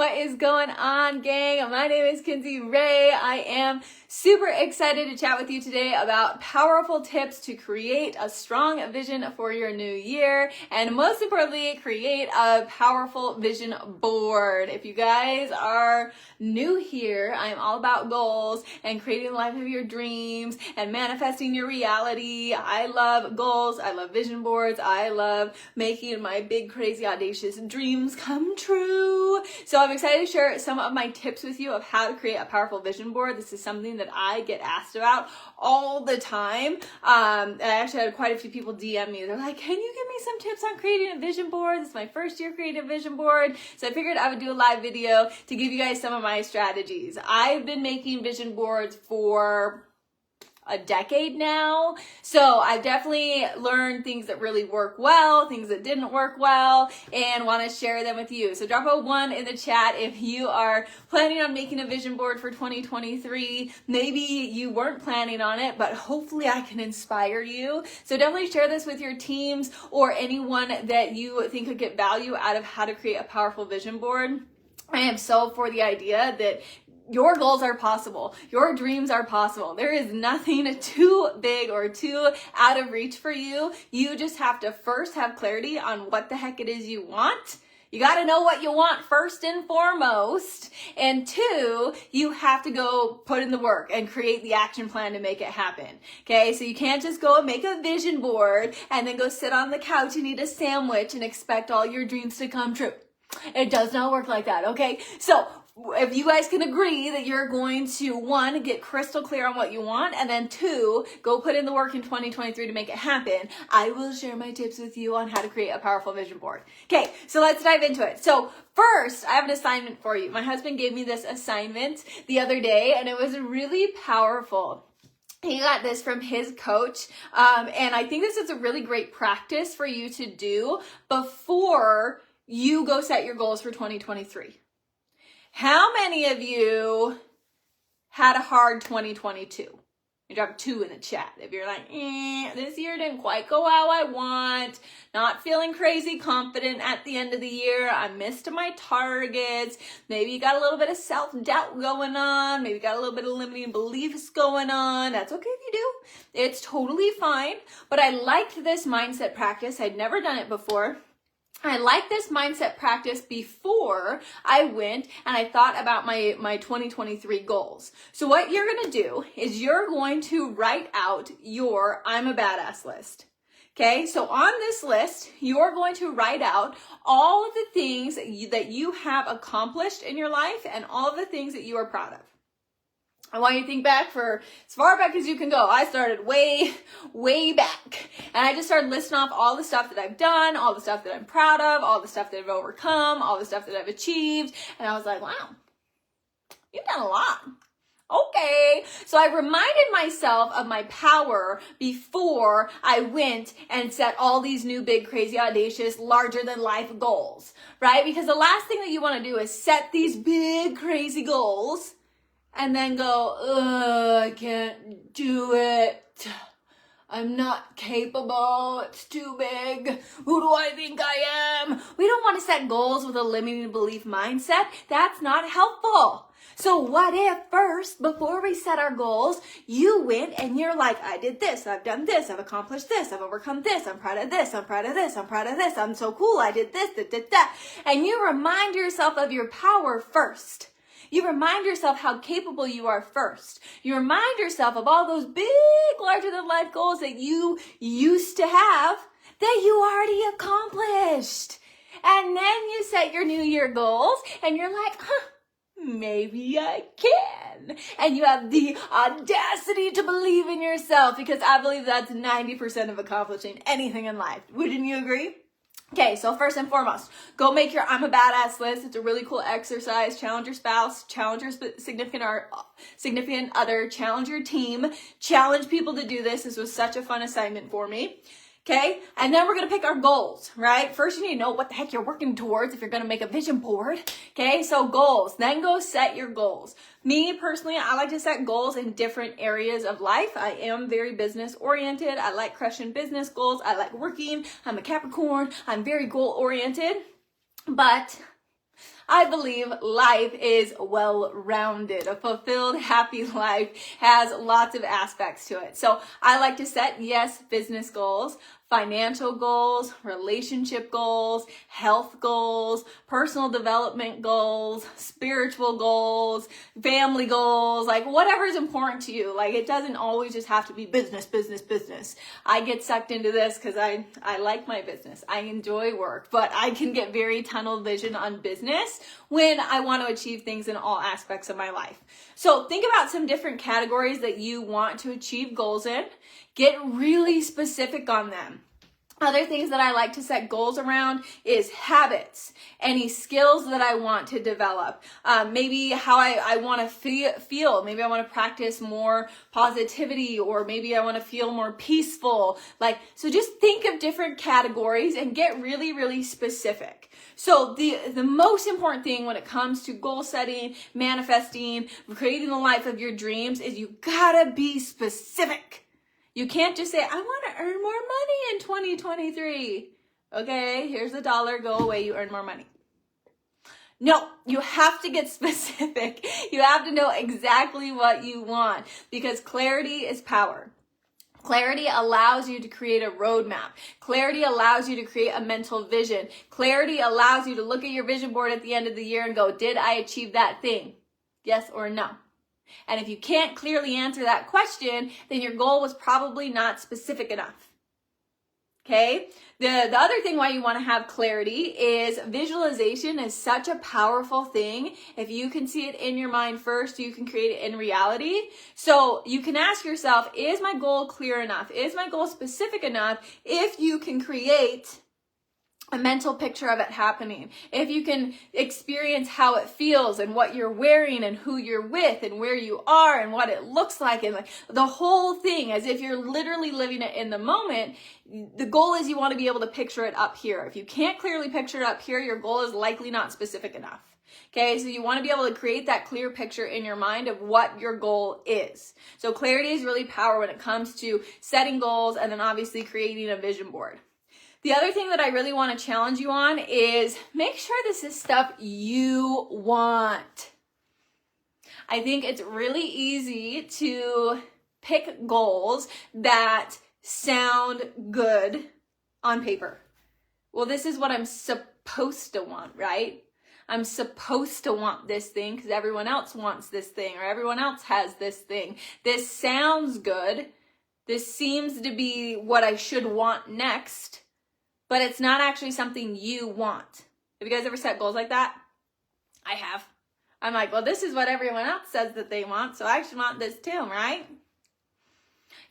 What is going on, gang? My name is Kinsey Ray. I am super excited to chat with you today about powerful tips to create a strong vision for your new year, and most importantly, create a powerful vision board. If you guys are new here, I'm all about goals and creating the life of your dreams and manifesting your reality. I love goals. I love vision boards. I love making my big, crazy, audacious dreams come true. So I'm excited to share some of my tips with you of how to create a powerful vision board. This is something that I get asked about all the time. And I actually had quite a few people DM me. They're like, can you give me some tips on creating a vision board? This is my first year creating a vision board. So I figured I would do a live video to give you guys some of my strategies. I've been making vision boards for a decade now. So I've definitely learned things that really work well, things that didn't work well, and want to share them with you. So drop a 1 in the chat if you are planning on making a vision board for 2023. Maybe you weren't planning on it, but hopefully I can inspire you. So definitely share this with your teams or anyone that you think could get value out of how to create a powerful vision board. I am so for the idea that your goals are possible. Your dreams are possible. There is nothing too big or too out of reach for you. You just have to first have clarity on what the heck it is you want. You got to know what you want first and foremost. And 2, you have to go put in the work and create the action plan to make it happen. Okay, so you can't just go and make a vision board and then go sit on the couch and eat a sandwich and expect all your dreams to come true. It does not work like that, okay? So if you guys can agree that you're going to, 1, get crystal clear on what you want, and then 2, go put in the work in 2023 to make it happen, I will share my tips with you on how to create a powerful vision board. Okay, so let's dive into it. So first, I have an assignment for you. My husband gave me this assignment the other day, and it was really powerful. He got this from his coach, and I think this is a really great practice for you to do before you go set your goals for 2023. How many of you had a hard 2022? You drop a 2 in the chat. If you're like, this year didn't quite go how I want, not feeling crazy confident at the end of the year, I missed my targets, maybe you got a little bit of self-doubt going on, maybe you got a little bit of limiting beliefs going on. That's okay if you do. It's totally fine. But I liked this mindset practice. I'd never done it before. I liked this mindset practice before I went and I thought about my 2023 goals. So what you're going to do is you're going to write out your I'm a badass list. Okay, so on this list, you're going to write out all of the things that you have accomplished in your life and all of the things that you are proud of. I want you to think back for as far back as you can go. I started way back. And I just started listing off all the stuff that I've done, all the stuff that I'm proud of, all the stuff that I've overcome, all the stuff that I've achieved. And I was like, wow, you've done a lot. Okay. So I reminded myself of my power before I went and set all these new, big, crazy, audacious, larger than life goals, right? Because the last thing that you want to do is set these big, crazy goals and then go, I can't do it. I'm not capable. It's too big. Who do I think I am? We don't want to set goals with a limiting belief mindset. That's not helpful. So what if first, before we set our goals, you went and you're like, I did this, I've done this, I've accomplished this, I've overcome this, I'm proud of this, I'm proud of this, I'm proud of this, I'm so cool, I did this, that. And you remind yourself of your power first. You remind yourself how capable you are first. You remind yourself of all those big, larger than life goals that you used to have that you already accomplished. And then you set your New Year goals and you're like, maybe I can. And you have the audacity to believe in yourself, because I believe that's 90% of accomplishing anything in life. Wouldn't you agree? Okay, so first and foremost, go make your I'm a badass list. It's a really cool exercise. Challenge your spouse, challenge your significant other, challenge your team, challenge people to do this. This was such a fun assignment for me. Okay, and then we're going to pick our goals, right? First, you need to know what the heck you're working towards if you're going to make a vision board. Okay, so goals. Then go set your goals. Me, personally, I like to set goals in different areas of life. I am very business oriented. I like crushing business goals. I like working. I'm a Capricorn. I'm very goal oriented. But I believe life is well-rounded. A fulfilled, happy life has lots of aspects to it. So I like to set, yes, business goals, financial goals, relationship goals, health goals, personal development goals, spiritual goals, family goals, like whatever is important to you. Like it doesn't always just have to be business, business, business. I get sucked into this because I like my business. I enjoy work, but I can get very tunnel vision on business when I want to achieve things in all aspects of my life. So think about some different categories that you want to achieve goals in. Get really specific on them. Other things that I like to set goals around is habits, any skills that I want to develop, maybe how I want to feel. Maybe I want to practice more positivity, or maybe I want to feel more peaceful. So just think of different categories and get really, really specific. So the most important thing when it comes to goal setting, manifesting, creating the life of your dreams is you gotta be specific. You can't just say, I want to earn more money in 2023. Okay, here's the dollar, go away, you earn more money. No, you have to get specific. You have to know exactly what you want, because clarity is power. Clarity allows you to create a roadmap. Clarity allows you to create a mental vision. Clarity allows you to look at your vision board at the end of the year and go, did I achieve that thing? Yes or no? And if you can't clearly answer that question, then your goal was probably not specific enough. Okay? The other thing why you want to have clarity is visualization is such a powerful thing. If you can see it in your mind first, you can create it in reality. So you can ask yourself, is my goal clear enough? Is my goal specific enough? If you can create a mental picture of it happening, if you can experience how it feels and what you're wearing and who you're with and where you are and what it looks like, and like the whole thing as if you're literally living it in the moment, the goal is you want to be able to picture it up here. If you can't clearly picture it up here, your goal is likely not specific enough. Okay, so you want to be able to create that clear picture in your mind of what your goal is. So clarity is really power when it comes to setting goals and then obviously creating a vision board. The other thing that I really want to challenge you on is make sure this is stuff you want. I think it's really easy to pick goals that sound good on paper. Well, this is what I'm supposed to want, right? I'm supposed to want this thing because everyone else wants this thing, or everyone else has this thing. This sounds good. This seems to be what I should want next. But it's not actually something you want. Have you guys ever set goals like that? I have. I'm like, well, this is what everyone else says that they want, so I should want this too, right?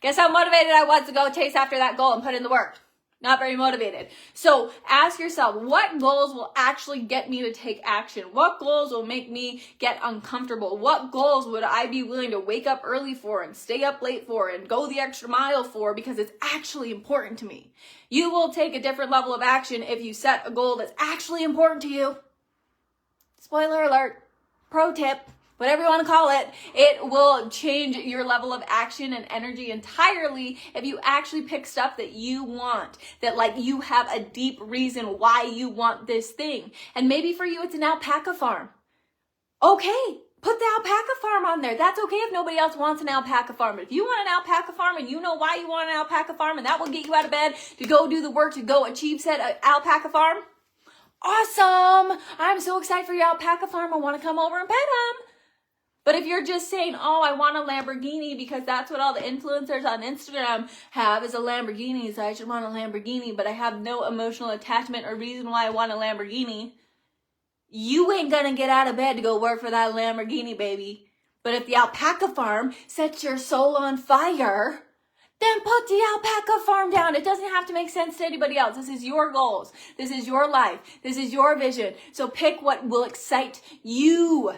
Guess how motivated I was to go chase after that goal and put in the work? Not very motivated. So ask yourself, what goals will actually get me to take action? What goals will make me get uncomfortable? What goals would I be willing to wake up early for and stay up late for and go the extra mile for because it's actually important to me? You will take a different level of action if you set a goal that's actually important to you. Spoiler alert, pro tip. Whatever you want to call it, it will change your level of action and energy entirely if you actually pick stuff that you want, that like you have a deep reason why you want this thing. And maybe for you, it's an alpaca farm. Okay, put the alpaca farm on there. That's okay if nobody else wants an alpaca farm. But if you want an alpaca farm and you know why you want an alpaca farm and that will get you out of bed to go do the work to go achieve said alpaca farm, awesome. I'm so excited for your alpaca farm. I want to come over and pet them. But if you're just saying, oh, I want a Lamborghini because that's what all the influencers on Instagram have is a Lamborghini, so I should want a Lamborghini, but I have no emotional attachment or reason why I want a Lamborghini, you ain't gonna get out of bed to go work for that Lamborghini, baby. But if the alpaca farm sets your soul on fire, then put the alpaca farm down. It doesn't have to make sense to anybody else. This is your goals. This is your life. This is your vision. So pick what will excite you.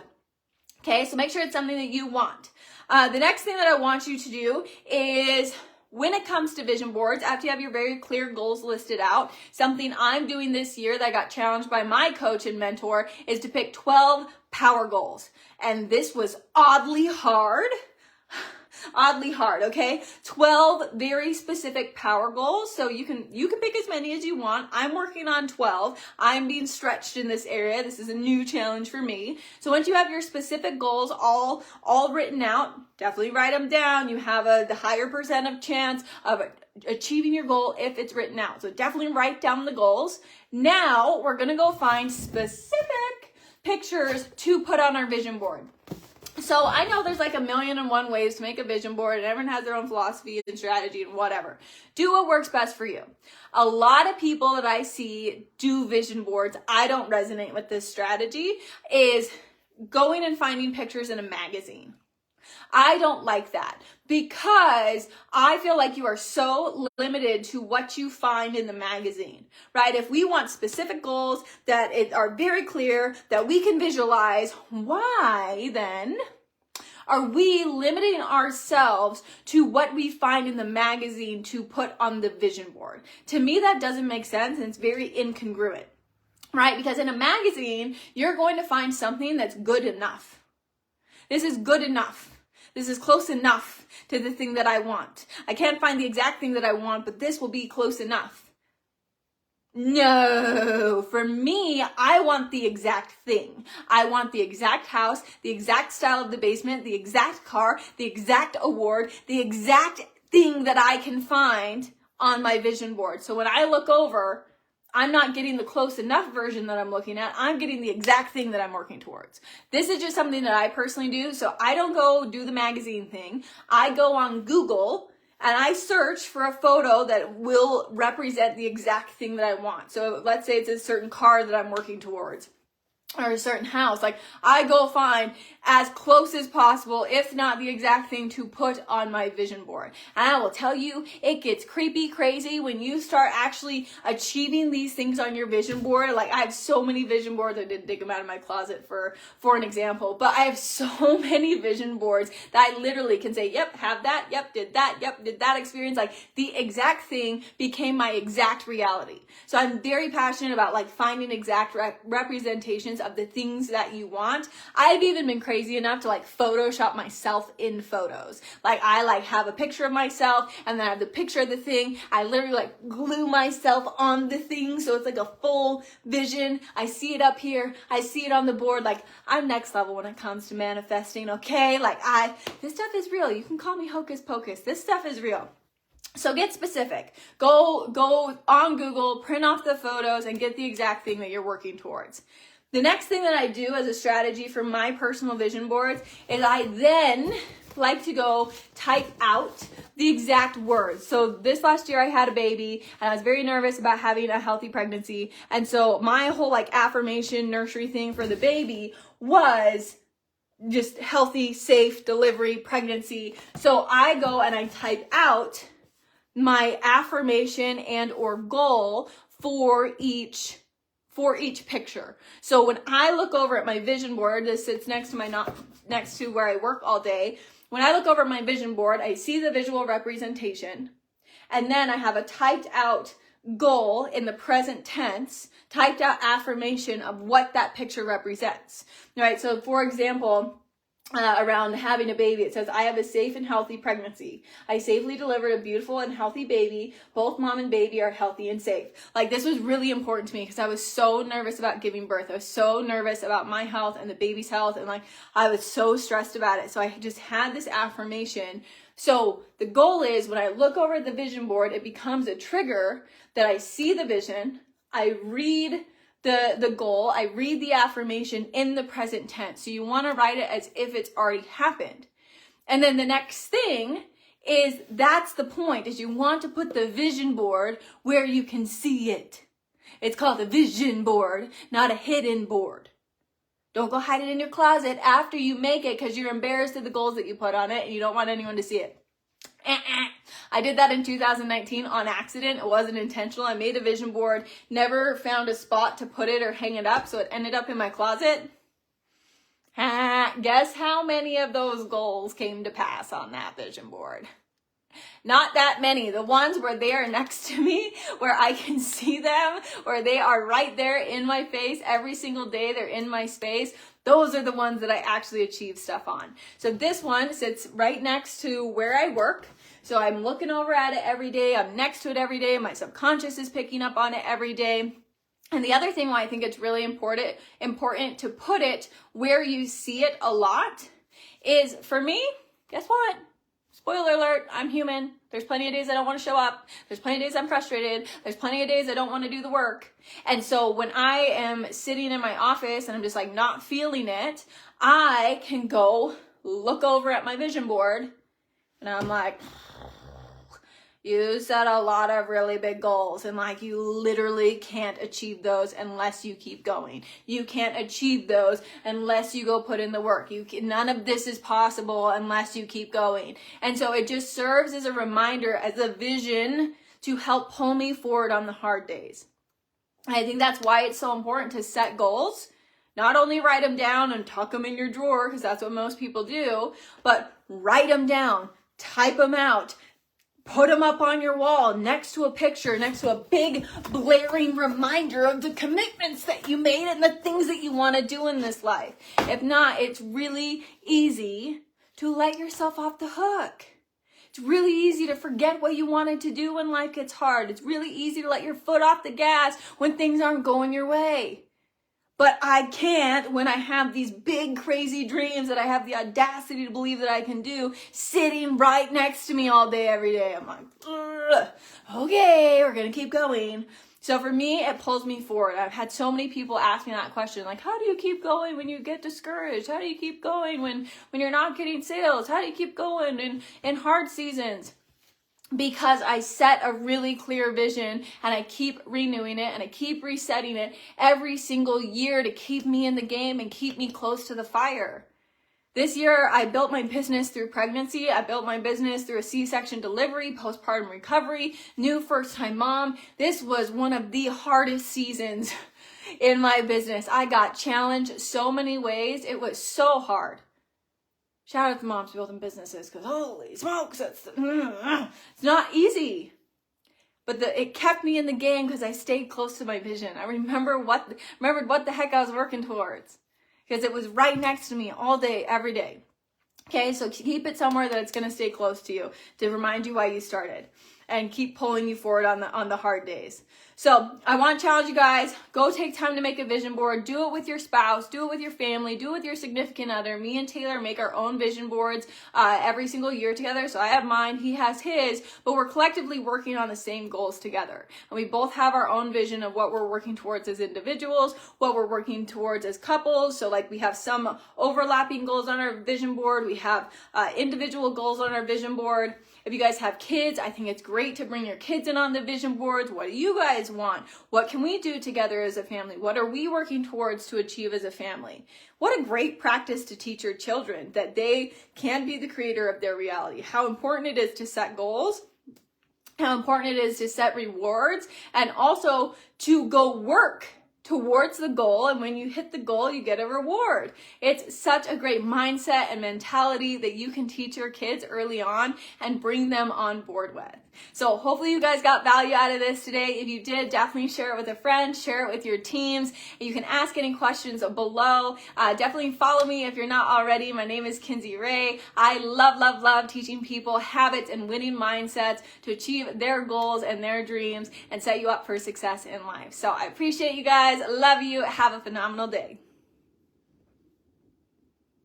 Okay, so make sure it's something that you want. The next thing that I want you to do is when it comes to vision boards, after you have your very clear goals listed out, something I'm doing this year that I got challenged by my coach and mentor is to pick 12 power goals. And this was oddly hard. oddly hard, okay? 12 very specific power goals. So you can pick as many as you want. I'm working on 12. I'm being stretched in this area. This is a new challenge for me. So once you have your specific goals all written out, definitely write them down. You have the higher percent of chance of achieving your goal if it's written out. So definitely write down the goals. Now we're gonna go find specific pictures to put on our vision board. So I know there's like 1,000,001 ways to make a vision board, and everyone has their own philosophy and strategy and whatever. Do what works best for you. A lot of people that I see do vision boards, I don't resonate with this strategy, is going and finding pictures in a magazine. I don't like that because I feel like you are so limited to what you find in the magazine, right? If we want specific goals that are very clear, that we can visualize, why then are we limiting ourselves to what we find in the magazine to put on the vision board? To me, that doesn't make sense, and it's very incongruent, right? Because in a magazine, you're going to find something that's good enough. This is good enough. This is close enough to the thing that I want. I can't find the exact thing that I want, but this will be close enough. No, for me, I want the exact thing. I want the exact house, the exact style of the basement, the exact car, the exact award, the exact thing that I can find on my vision board. So when I look over, I'm not getting the close enough version that I'm looking at. I'm getting the exact thing that I'm working towards. This is just something that I personally do. So I don't go do the magazine thing. I go on Google and I search for a photo that will represent the exact thing that I want. So let's say it's a certain car that I'm working towards, or a certain house. Like, I go find as close as possible, if not the exact thing, to put on my vision board. And I will tell you, it gets creepy crazy when you start actually achieving these things on your vision board. Like, I have so many vision boards. I didn't dig them out of my closet for an example, but I have so many vision boards that I literally can say, yep, have that, yep, did that experience. Like, the exact thing became my exact reality. So I'm very passionate about like finding exact representations of the things that you want. I've even been crazy enough to like Photoshop myself in photos. Like, I like have a picture of myself and then I have the picture of the thing. I literally like glue myself on the thing so it's like a full vision. I see it up here. I see it on the board. Like, I'm next level when it comes to manifesting, okay? Like, this stuff is real. You can call me hocus pocus. This stuff is real. So get specific. Go on Google, print off the photos, and get the exact thing that you're working towards. The next thing that I do as a strategy for my personal vision boards is I then like to go type out the exact words. So this last year I had a baby and I was very nervous about having a healthy pregnancy. And so my whole like affirmation nursery thing for the baby was just healthy, safe delivery, pregnancy. So I go and I type out my affirmation and or goal for each picture. So when I look over at my vision board, this sits next to where I work all day. When I look over at my vision board, I see the visual representation, and then I have a typed out goal in the present tense, typed out affirmation of what that picture represents. All right. So for example, around having a baby, it says, I have a safe and healthy pregnancy. I safely delivered a beautiful and healthy baby. Both mom and baby are healthy and safe. Like, this was really important to me because I was so nervous about giving birth. I was so nervous about my health and the baby's health, and like, I was so stressed about it. So I just had this affirmation. So the goal is, when I look over at the vision board, it becomes a trigger that I see the vision, I read the goal, I read the affirmation in the present tense. So you want to write it as if it's already happened. And then the next thing is, that's the point, is you want to put the vision board where you can see it. It's called a vision board, not a hidden board. Don't go hide it in your closet after you make it because you're embarrassed of the goals that you put on it and you don't want anyone to see it. I did that in 2019 on accident. It wasn't intentional. I made a vision board, never found a spot to put it or hang it up, so it ended up in my closet. Guess how many of those goals came to pass on that vision board? Not that many. The ones where they are next to me, where I can see them, where they are right there in my face every single day, they're in my space. Those are the ones that I actually achieve stuff on. So this one sits right next to where I work. So I'm looking over at it every day. I'm next to it every day. My subconscious is picking up on it every day. And the other thing why I think it's really important to put it where you see it a lot is, for me, guess what? Spoiler alert, I'm human. There's plenty of days I don't want to show up. There's plenty of days I'm frustrated. There's plenty of days I don't want to do the work. And so when I am sitting in my office and I'm just like not feeling it, I can go look over at my vision board and I'm like, you set a lot of really big goals and like you literally can't achieve those unless you keep going. You can't achieve those unless you go put in the work. None of this is possible unless you keep going. And so it just serves as a reminder, as a vision to help pull me forward on the hard days. And I think that's why it's so important to set goals. Not only write them down and tuck them in your drawer, because that's what most people do, but write them down, type them out, put them up on your wall next to a picture, next to a big blaring reminder of the commitments that you made and the things that you want to do in this life. If not, it's really easy to let yourself off the hook. It's really easy to forget what you wanted to do when life gets hard. It's really easy to let your foot off the gas when things aren't going your way. But I can't when I have these big, crazy dreams that I have the audacity to believe that I can do sitting right next to me all day, every day. I'm like, okay, we're going to keep going. So for me, it pulls me forward. I've had so many people ask me that question, like, how do you keep going when you get discouraged? How do you keep going when you're not getting sales? How do you keep going in hard seasons? Because I set a really clear vision and I keep renewing it and I keep resetting it every single year to keep me in the game and keep me close to the fire. This year, I built my business through pregnancy. I built my business through a C-section delivery, postpartum recovery, new first-time mom. This was one of the hardest seasons in my business. I got challenged so many ways. It was so hard. Shout out to moms building businesses, because holy smokes, it's not easy. But it kept me in the game because I stayed close to my vision. I remembered what the heck I was working towards, because it was right next to me all day, every day. Okay, so keep it somewhere that it's going to stay close to you to remind you why you started and keep pulling you forward on the hard days. So I want to challenge you guys, go take time to make a vision board. Do it with your spouse, do it with your family, do it with your significant other. Me and Taylor make our own vision boards every single year together. So I have mine, he has his, but we're collectively working on the same goals together. And we both have our own vision of what we're working towards as individuals, what we're working towards as couples. So like we have some overlapping goals on our vision board. We have individual goals on our vision board. If you guys have kids, I think it's great to bring your kids in on the vision boards. What do you guys want? What can we do together as a family? What are we working towards to achieve as a family? What a great practice to teach your children, that they can be the creator of their reality. How important it is to set goals, how important it is to set rewards, and also to go work towards the goal, and when you hit the goal, you get a reward. It's such a great mindset and mentality that you can teach your kids early on and bring them on board with. So hopefully you guys got value out of this today. If you did, definitely share it with a friend, share it with your teams. You can ask any questions below. Definitely follow me if you're not already. My name is Kinsey Ray. I love teaching people habits and winning mindsets to achieve their goals and their dreams and set you up for success in life. So I appreciate you guys. Love you. Have a phenomenal day.